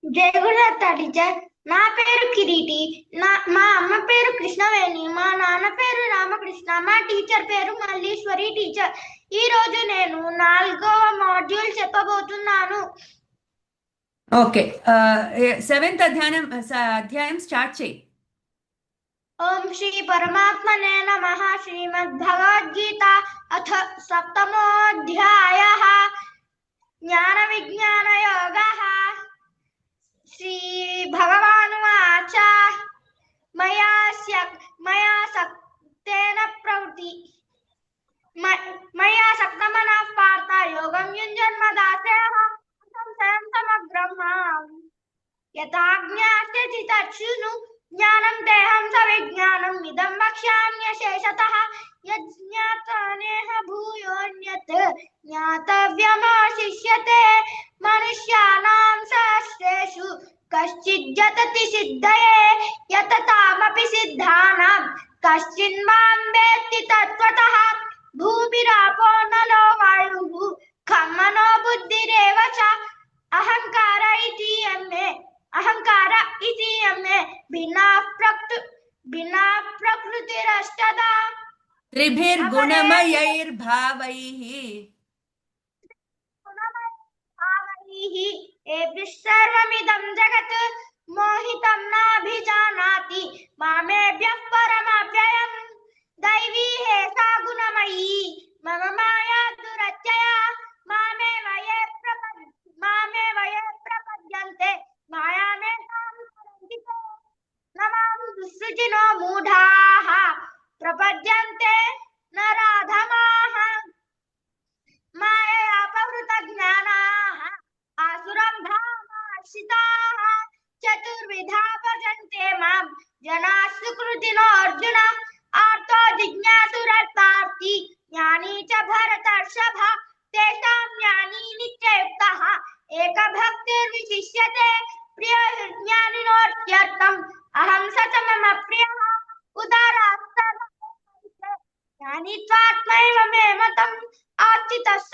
జయ Gurudatta teacher. నా పేరు కిరీటి. మా అమ్మ పేరు కృష్ణవేణి. మా నాన్న పేరు రామకృష్ణ. మా టీచర్ పేరు మల్లీశ్వరి టీచర్. ఈ రోజు నేను 4వ మాడ్యూల్ చెప్పబోతున్నాను. ఓకే, 7th అధ్యాయం స్టార్ట్ చేయి. ఓం శ్రీ పరమాత్మనే నమః. శ్రీమద్భగవద్గీత అథ 7మోऽధ్యాయः. జ్ఞాన విజ్ఞాన యోగः. శ్రీ భగవానువాచ మయా సక్తేన ప్రవృత్తి మయా సక్తమనః పార్థ యోగం యుంజన్మదాస్యః సంశయం సమగ్రం మాం యథా జ్ఞాస్యసి తచ్చును జ్ఞానం దేహం సవిజ్ఞానం ఇదం వక్ష్యామ్యశేషతః యజ్ఞాతనేహ భూయోన్యత్ జ్ఞాతవ్యమశిష్యతే మనుష్యానాం సహస్రేషు కశ్చిజ్జతతి సిద్ధయే యతతామపి సిద్ధానాం కశ్చిన్మాం వేత్తి తత్వతః భూమిరాపో నలో వాయుః ఖం మనో బుద్ధిరేవ చ అహంకార ఇతి యమే భిన్నా ప్రకృతిరష్టదా త్రిభిర్గుణమయైర్భావైః ఏభిః సర్వమిదం జగత్ మోహితం నాభిజానాతి మామేభ్యః పరమవ్యయం దైవీ హేషా గుణమయీ మమ మాయా దురత్యయా మామేవ యే ప్రపద్యంతే మాయామేతాం తరంతి నమాం దుఃసృజినో మూఢాః ప్రపద్యంతే నరాధమాః మాయయా అపహృత జ్ఞానాః ఆసురం ధామాశ్రితాః చతుర్విధా భజంతే మాం జనాః సుకృతినో అర్జున ఆర్తో జిజ్ఞాసురర్థార్థి జ్ఞానీ చ భరతర్షభ తేషాం జ్ఞానీ నిత్యయుక్తః ఏకభక్తిర్విశిష్యతే ప్రియో జ్ఞానినోర్త్యర్థం అహం స చ మమ ప్రియః జ్ఞానిత్వాత్మైవ మే మతం ఆస్థితః స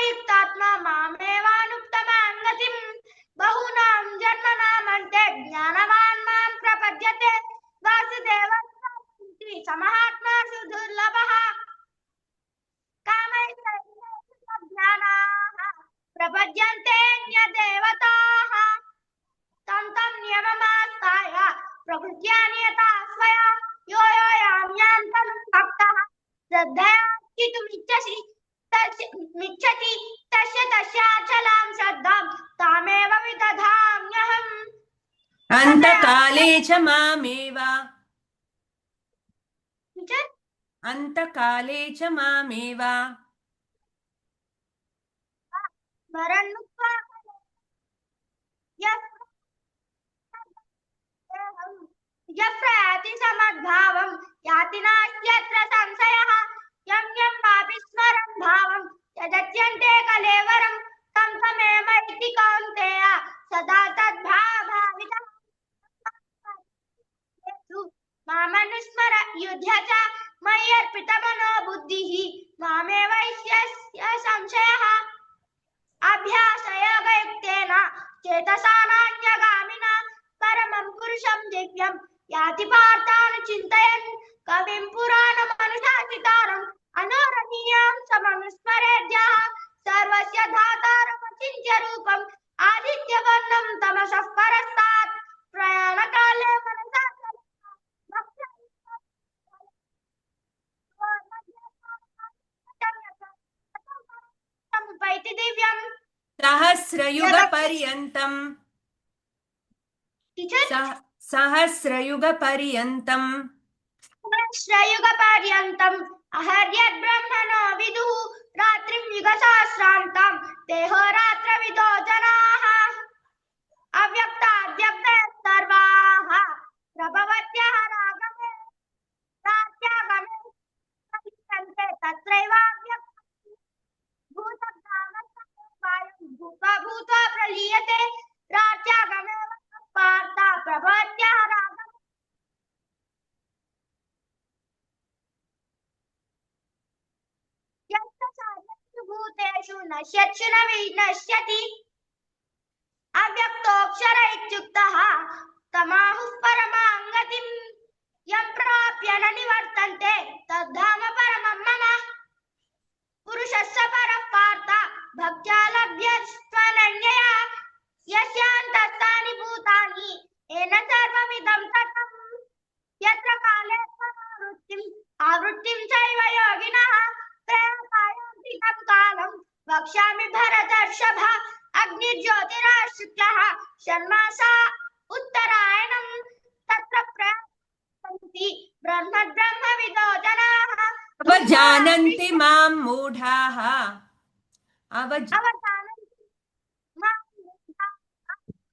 యుక్తాత్మా మామేవానుత్తమాం గతిం బహూనాం జన్మనామంతే జ్ఞానవాన్ మాం ప్రపద్యతే వాసుదేవः సమహాత్మాసు దుర్లభః కామైర్జ్ఞానాః ప్రపద్యంతే న్యదేవతాః తం నియమమాస్తాయ ప్రకృత్యా నియతా స్వయా యో యామ్యాంతం భక్తః శ్రద్ధయా మిచ్చతి తస్యాచలాం శ్రద్ధాం తామేవ విదధామ్యహం అంతకాలే చ మామేవ స్మరన్నుక్త్వా యప్రయాతి సమద్భావం యాతి నాస్త్యత్ర సంశయః యం వాపి స్మరన్ భావం యదత్యంతే కలేవరం తం తమేవ ఇతి కౌంతేయ సదా తద్భావితః మామనుస్మర యుధ్య చ మయ్యర్పితమనో బుద్ధిః మామేవ ఇష్యస్య సంశయః అభ్యాసయోగయుక్తేన చేతసా నాన్యగామినా పరమం పురుషం దివ్యం యాతి పార్థాను చింతయన్ కవిం పురాణమనుశాసితారం అనోరణీయం సమనుస్మరేద్యః సర్వస్య ధాతారమచింత్య రూపం ఆదిత్యవర్ణం తమసః పరస్తాత్ ప్రయాణకాలే మనసా పైతి దివ్యం సహస్రయుగ పర్యంతం అహర్యద్బ్రహ్మణో విదుః రాత్రిం యుగసహస్రాంతం దేహోరాత్రవిదో జనాః అవ్యక్తాద్వ్యక్తయః సర్వాః ప్రభవత్యః రాగమే రాత్యాగమే తత్రైవావ్యక్తం భూత్వా ప్రలీయతే రాత్యాగమే పార్థ ప్రభవత్యః రాగమే भूतेषु नश्यत्सु न विनश्यति अव्यक्तोऽक्षर इत्युक्तः तमाहुः परमां गतिं यं प्राप्य न निवर्तन्ते तद्धाम परमं मम पुरुषस्य परः पार्थ भक्त्या लभ्यस्त्वनन्यया यस्यान्तस्थानि भूतानि येन सर्वमिदं ततं यत्र काले आवृत्तिं चैव योगिनः प्रयान्ति तं कालं वक्ष्यामि भरतर्षभ अग्निर्ज्योतिराशुक्लः षण्मासा उत्तरायणं तत्र प्रयान्ति ब्रह्मविदो जनाः अवजानन्ति मां मूढाः अवजानन्ति मां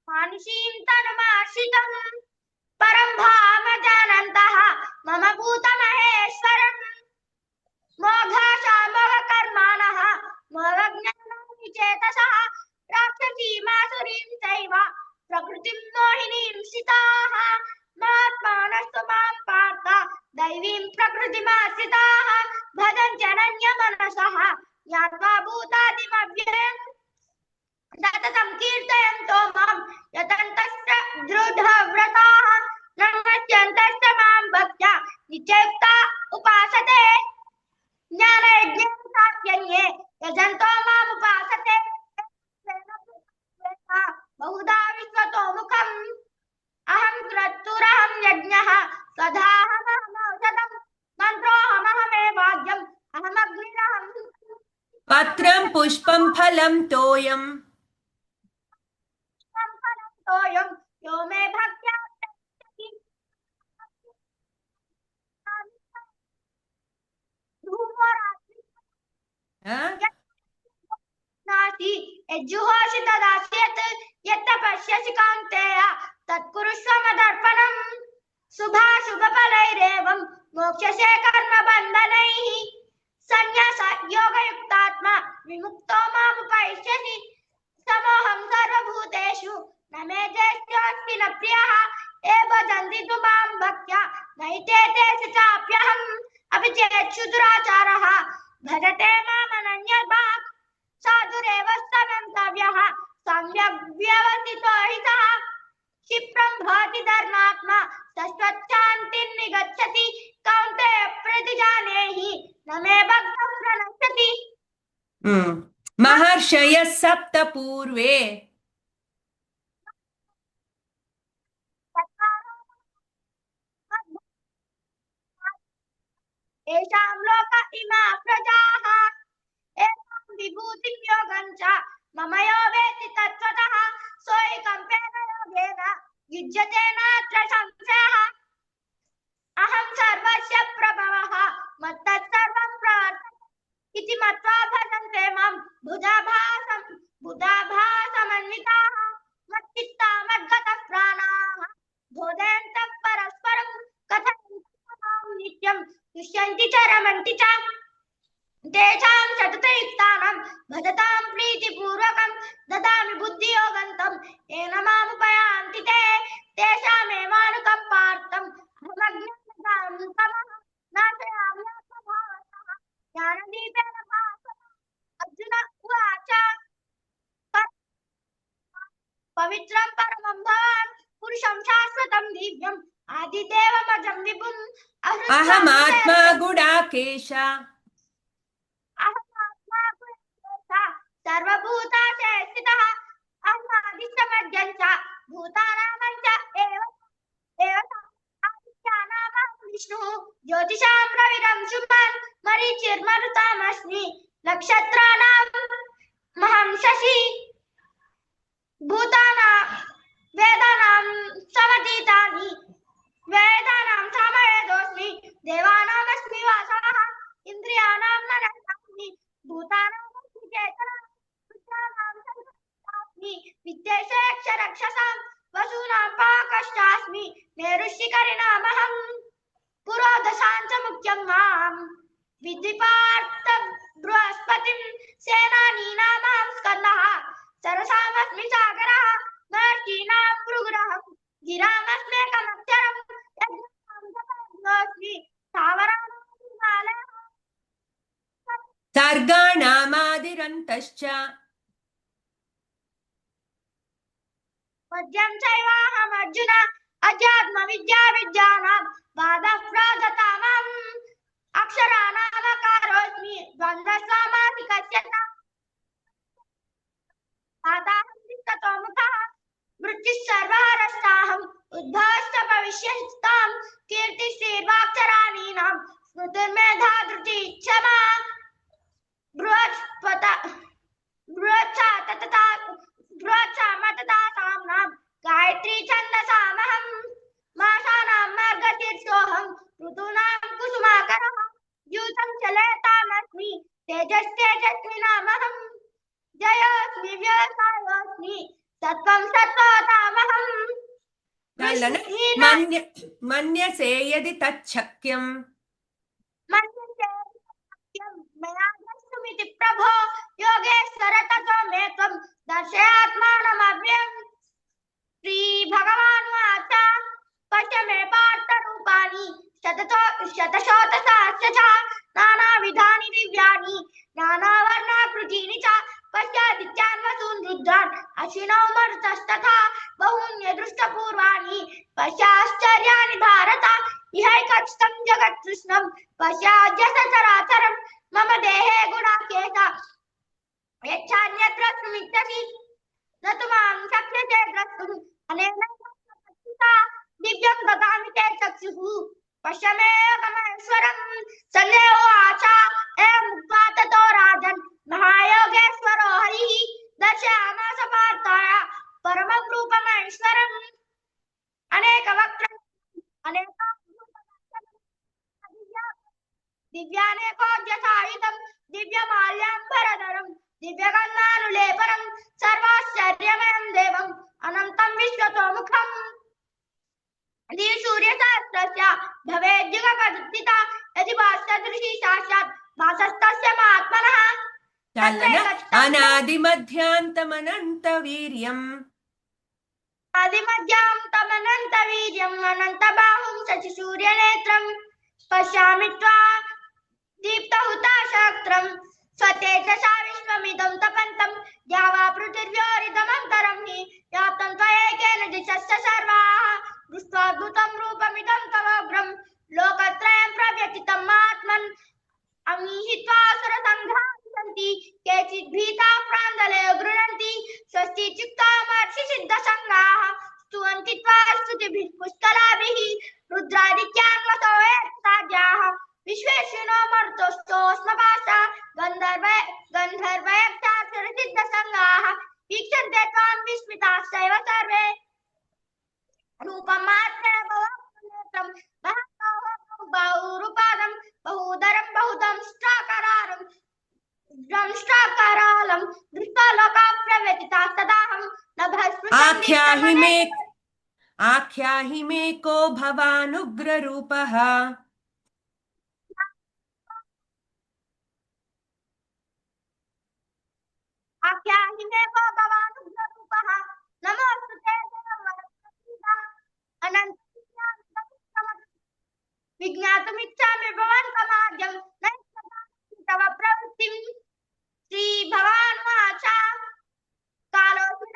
मानुषीं तनुमाश्रितं परं भावजानन्तः मम भूतमहेश्वरम् मोघाशामोघकर्माणः मोघज्ञानविचेतसः राक्षसीमासुरीं चैव प्रकृतिं मोहिनीं स्थिताः महात्मानस्तु मां पार्थ दैवीं प्रकृतिमाश्रिताः भजन्त्यनन्यमनसः ज्ञात्वा भूतादिमव्ययम् सततं कीर्तयन्तो मां यतन्तश्च दृढव्रताः नमस्यन्तश्च मां भक्त्या नित्ययुक्ता उपासते ज्ञानयज्ञं सात्यन्ये यजन्तो मामुपासते बहुधा विश्वतोमुखम् अहं क्रतुरहं यज्ञः सदाहमहमौषधं मन्त्रोऽहमहमेवाज्यम् अहमग्निरहं पत्रं पुष्पं फलं तोयं फलं यो मे भक्त्या नास्ति यज्जुहोषि तदास्यत् यत् पश्यसि कौन्तेय तत्कुरुष्व मदर्पणम् शुभाशुभफलैरेवं मोक्ष्यसे कर्मबन्धनैः संन्यास योगयुक्तात्मा विमुक्तो मामुपैष्यसि समोऽहं सर्वभूतेषु न मे ज्येष्ठोऽस्ति न प्रियः ये भजन्ति तु मां भक्त्या नैते तेषु चाप्यहम् अपि चेत् दुराचारः भजते मामनन्यभाक् साधुरेव स्तव्यः सम्यग् व्यवसितो हि सः क्षिप्रं भवति धर्मात्मा शाश्वतशान्तिं निगच्छति कौन्तेय प्रतिजानेहि न मे भक्तः प्रणश्यति महर्षयः सप्त पूर्वे येषां लोक इमा प्रजाः एवं विभूतिं योगं च मम यो वेत्ति तत्त्वतः सोऽयिकम्पेन योगेन युज्यते नात्र संशयः अहं सर्वस्य प्रभवः मत्तः सर्वं प्रवर्तते इति मत्वा भजन्ते मां बुधाभासमन्विताः मच्चित्ता मद्गतः प्राणाः बोधयन्तः परस्परं कथयन्तः नित्यं तुष्यन्ति च रमन्ति च तेषां सततयुक्तानां भजतां प्रीतिपूर्वकं ददामि बुद्धियोगन्तं येन मामुपयान्ति ते तेषामेवानुकम्पार्थम् अहमज्ञानं तमः नाशयामि आत्मभावतः ज्ञानदीपेन भासते अर्जुन उवाच पवित्रं परमं भवान् पुरुषं शाश्वतं दिव्यम् आदिदेवमजं विभुम् अहमात्मा गुडाकेश सर्वभूताशे स्थितः अहमादिश्चमध्यं च भूतानामञ्च एव आदित्यानामहं विष्णुः ज्योतिषां प्रविरं शुभान् मरीचिर्मरुतामस्मि नक्षत्राणां महं शशि भूतानां वेदानां समतीतानि वेदानां सामवेदोऽस्मि देवानामस्मि वासवः इन्द्रियाणां मनसास्मि भूतानामस्मि चेतना विद्येशेक्षरक्षसां वसूनां पाकश्चास्मि मेरुशिखरिणामहं पुरोदशां च मुख्यं मां विद्धि पार्थ बृहस्पतिं सेनानीनामहं स्कन्दः सरसामस्मि सागरः महर्षीणां भृगुरहं गिरामस्म्येकमक्षरं यज्ञास्मि स्थावराणां सर्ग वर्गाणामादिरन्तश्च मध्यं चैवाहम् अर्जुन अध्यात्मविद्या विद्यानां बाधः प्रदतामम् अक्षराणामकारोऽस्मि द्वन्द्वस्वामासिकस्य मुखः मृत्युः सर्वहरस्ताहम् उद्भवश्च भविष्यतां कीर्तिश्रीर्वाक्चराणीनां स्मृतिर्मेधा धृतिः क्षमा बृहत्सामततासाम्नां गायत्री छन्दसामहम् मासानां मार्गशीर्षोऽहम् ऋतूनां कुसुमाकरः यूतं चलतामस्मि तेजस्तेजस्विनामहम् जयोऽस्मि व्यवसायोऽस्मि सत्त्वं सत्त्ववतामहम् मन्यसे यदि तच्छक्यं मन्यसे मया द्रष्टुमिति प्रभो योगेश्वर ततो मे त्वं दर्शयात्मानमव्ययम् श्रीभगवानुवाच पश्य मे पार्थरूपाणि शतशोतसहस्रशः नानाविधानि दिव्यानि नानावर्णाकृतीनि च पश्यादित्यान् वसून् रुद्रान् अश्विनौ मरुतस्तथा बहून्यदृष्टपूर्वाणि पश्याश्चर्याणि भारत इहैकस्थं जगत्कृष्णं पश्याद्य सचराचरं मम देहे गुणाकेश यच्छान्यत्र द्रष्टुमिच्छसि न तु मां शक्यते द्रष्टुम् अनेन दिव्यं ददामि ते चक्षुः पश्य मे योगमहेश्वरम् सञ्जय उवाच एवमुक्त्वा ततो राजन् महायोगेश्वरो हरिः दर्शयामास पार्थाय परमं रूपमहेश्वरम् अनेकवक्त्रम् दिव्यानेकोद्यसायुधम् दिव्यमाल्याम्बरधरम् दिव्यगन्धानुलेपनम् सर्वाश्चर्यमयं देवम् अनन्तं विश्वतोमुखम् सूर्यसहस्रस्य भवेद्युगपदुत्थिता यदि भासदृशी साक्षात् भासस्तस्य महात्मनः अनादिमध्यान्तमनन्तवीर्यम् आदिमध्यान्तमनन्तवीर्यम् अनन्तबाहुं शशिसूर्यनेत्रम् पश्यामि त्वा दीप्तहुताशक्त्रम् स्वतेजसा विश्वमिदं तपन्तं द्यावा पृथिव्योरिदमन्तरं हि व्याप्तं त्वयैकेन दिशश्च सर्वाः दृष्ट्वाद्भुतं रूपमिदं तवोग्रं लोकत्रयं प्रव्यथितम् आत्मन् अमीहित्वा सुरसङ्घानि सन्ति केचित् भीताः प्राञ्जलयो गृह्णन्ति स्वस्तिचित्ता महर्षिसिद्धसङ्घाः स्तुवन्ति त्वा स्तुतिभिः पुष्कलाभिः रुद्रादित्यान् वसो साध्याः विश्वेश्विनो मरुतोस्तोऽस्मभासा गन्धर्वयक्षासुरसिद्धसङ्घाः वीक्षन्ते त्वां विस्मिताश्चैव सर्वे रूपमात्रेण भवनेत्रं बहुरूपादं बहुदरं बहुदंष्ट्राकरालं दृष्ट्वा लोकाः प्रव्यथिताः तदाहं आख्याहि मे को भवानुग्ररूपः आख्याहि मे को भवानुग्ररूपः नमोऽस्तु ते विज्ञातुमिच्छामि भवन्तमाद्यं न तव प्रवृत्तिं श्रीभगवानुवाच कालोऽपि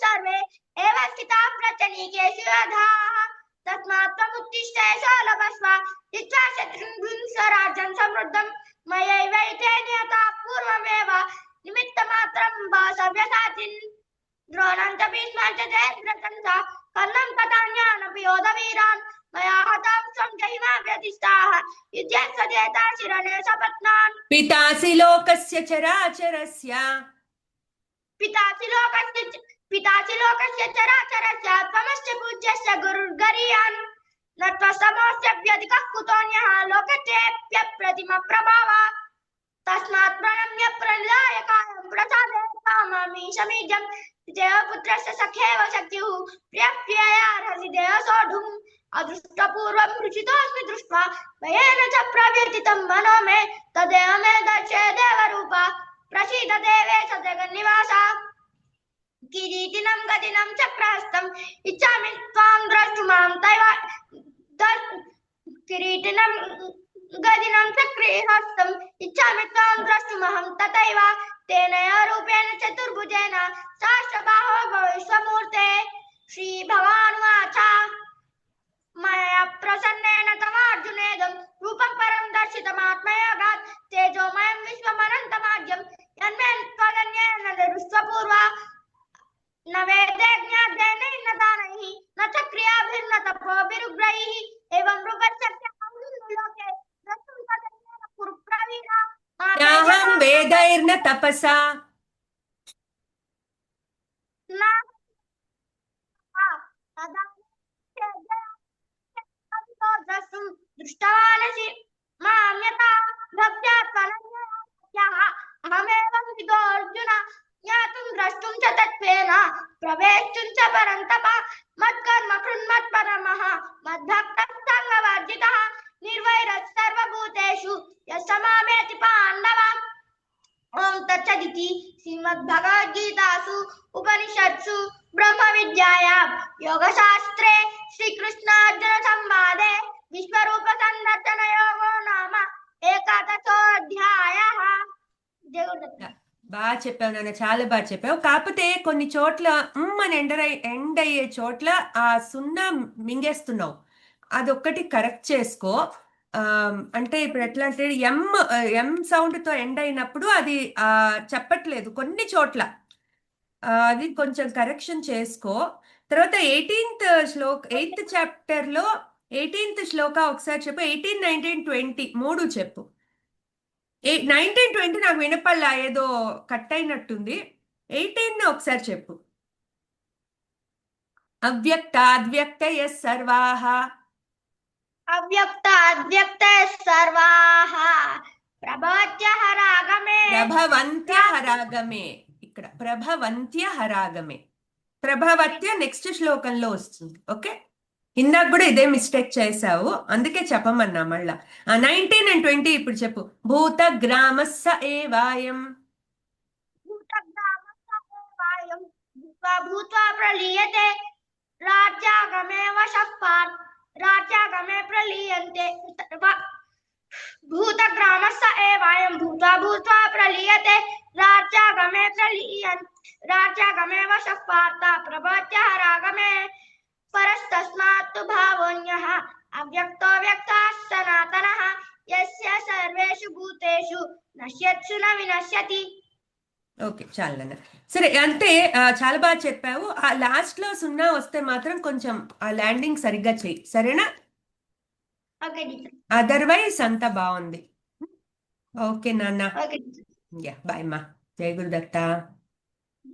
सर्वे एव स्थिताः प्रचलीकेषु यथाः तस्मात् त्वमुत्तिष्ठ यशो लभस्व जित्वा शत्रुं स्वराज्यं समृद्धं मयैवैते नियताः पूर्वमेव निमित्तमात्रं भासव्यसाचिन् द्रोणं च भीष्मं च जयद्रथं च कर्णं तथान्यानपि योधवीरान् मया हतां स्वं जहिमा व्यतिष्ठाः युध्ये स्वजेता शिरणे सपत्नान् पितासि लोकस्य चराचरस्य पितासि लोकस्य चराचरस्य त्वमस्य पूज्यस्य गुरुर्गरीयान् न त्वसमोऽस्यभ्यधिकः कुतोऽन्यः लोकस्येऽप्यप्रतिमप्रभावः तस्मात् प्रणम्य प्रणिधायकायं प्रसादे काममीशमीड्यं देवपुत्रस्य सखेव शक्युः प्रियप्रिययार्हसि देवसोढुम् अदृष्टपूर्वं रुचितोऽस्मि दृष्ट्वा भयेन च प्रव्यथितं मनो मे तदेव मे दर्शय देवरूप प्रसीद देवेश जगन्निवास किरीटिनं गदिनं चक्रहस्तम् इच्छामि त्वां द्रष्टुमां కిరీటినం గదినం చక్రీహస్తం ఇచ్చామి త్వాం ద్రష్టుమహం తథైవ తేనయ రూపేణ చతుర్భుజేన సహస్రబాహో భవ విశ్వమూర్తే శ్రీ భగవానువాచ మయా ప్రసన్నేన తవార్జునేదం రూపం పరం దర్శితమాత్మయోగాత్ తేజోమయం విశ్వమనంతమాద్యం యన్మే త్వదన్యేన దృష్టపూర్వ न वेदैर्ज्ञातेन न दानैः न च क्रियाभिर्न तपोभिरुग्रैः एवं रूपशक्त्यहं लोके द्रष्टुं तदन्येन कुरु प्रवीरा నాహం వేదైర్న తపసా द्रष्टुं दृष्टवानसि माम्यथा भक्त्या त्वनन्यया अहमेवं विदो अर्जुन ज्ञातुं द्रष्टुं च तत्त्वेन प्रवेष्टुं च परन्तप मत्कर्म कृन्मत्परमः मद्भक्तः सङ्गवर्जितः निर्वैरः सर्वभूतेषु यः स मामेति पाण्डव ओम तत्सदिति श्रीमद्भगवद्गीतासु उपनिषत्सु ब्रह्मविद्यायां योगशास्त्रे श्रीकृष्णार्जुन संवादे विश्वरूप संदर्शन योगो नाम एकादशोऽध्यायः जय गुरुदत्त। బాగా చెప్పావు నాన్న, చాలా బాగా చెప్పావు. కాకపోతే కొన్ని చోట్ల అని ఎండ్ అయ్యే చోట్ల ఆ సున్నా మింగేస్తున్నావు. అదొక్కటి కరెక్ట్ చేసుకో. అంటే ఇప్పుడు ఎట్లా అంటే ఎం సౌండ్ తో ఎండ్ అయినప్పుడు అది చెప్పట్లేదు కొన్ని చోట్ల. అది కొంచెం కరెక్షన్ చేసుకో. తర్వాత 8th చాప్టర్ లో 18th శ్లోక ఒకసారి చెప్పు. 18, 19, 20 మూడు చెప్పు. 19, 20 నాకు వినపల్లా, ఏదో కట్ అయినట్టుంది. 18 ఒకసారి చెప్పు. అవ్యక్తాద్వ్యక్తయ సర్వాః अव्यक्त अव्यक्त सर्वाः प्रभवत्यः रागमे ప్రభవంత్యహరాగమే. ఇక్కడ ప్రభవంత్యహరాగమే. ప్రభవత్య నెక్స్ట్ శ్లోకంలో వస్తుంది. ఓకే, ఇందాక కూడా ఇదే మిస్టేక్ చేసావు, అందుకే చెప్పమన్నా మళ్ళా. 19 and 20 ఇప్పుడు చెప్పు. భూత గ్రామస్స ఏవాయం भूतग्रामस्सर्वायं भूत्वा भूत्वा प्रलीयते राज्यागमे वशः पार्थ राज्यागमे प्रलीयन्ते भूतग्रामस्स एवायं भूत्वा भूत्वा प्रलीयते राज्यागमे वशः पार्थ प्रभवत्यः रागमे परस्तस्मात् तु भावोऽन्यः अव्यक्तो व्यक्तः सनातनः यस्य सर्वेषु भूतेषु नश्यत्सु न विनश्यति। ఓకే, చాలా సరే. అంటే చాలా బాగా చెప్పావు. ఆ లాస్ట్ లో సున్నా వస్తే మాత్రం కొంచెం ఆ ల్యాండింగ్ సరిగ్గా చెయ్యి, సరేనా? Okay teacher. అదర్వైజ్ అంతా బాగుంది. ఓకే నాన్న. Okay teacher. యా, బాయ్ మా. జై గురుదత్త.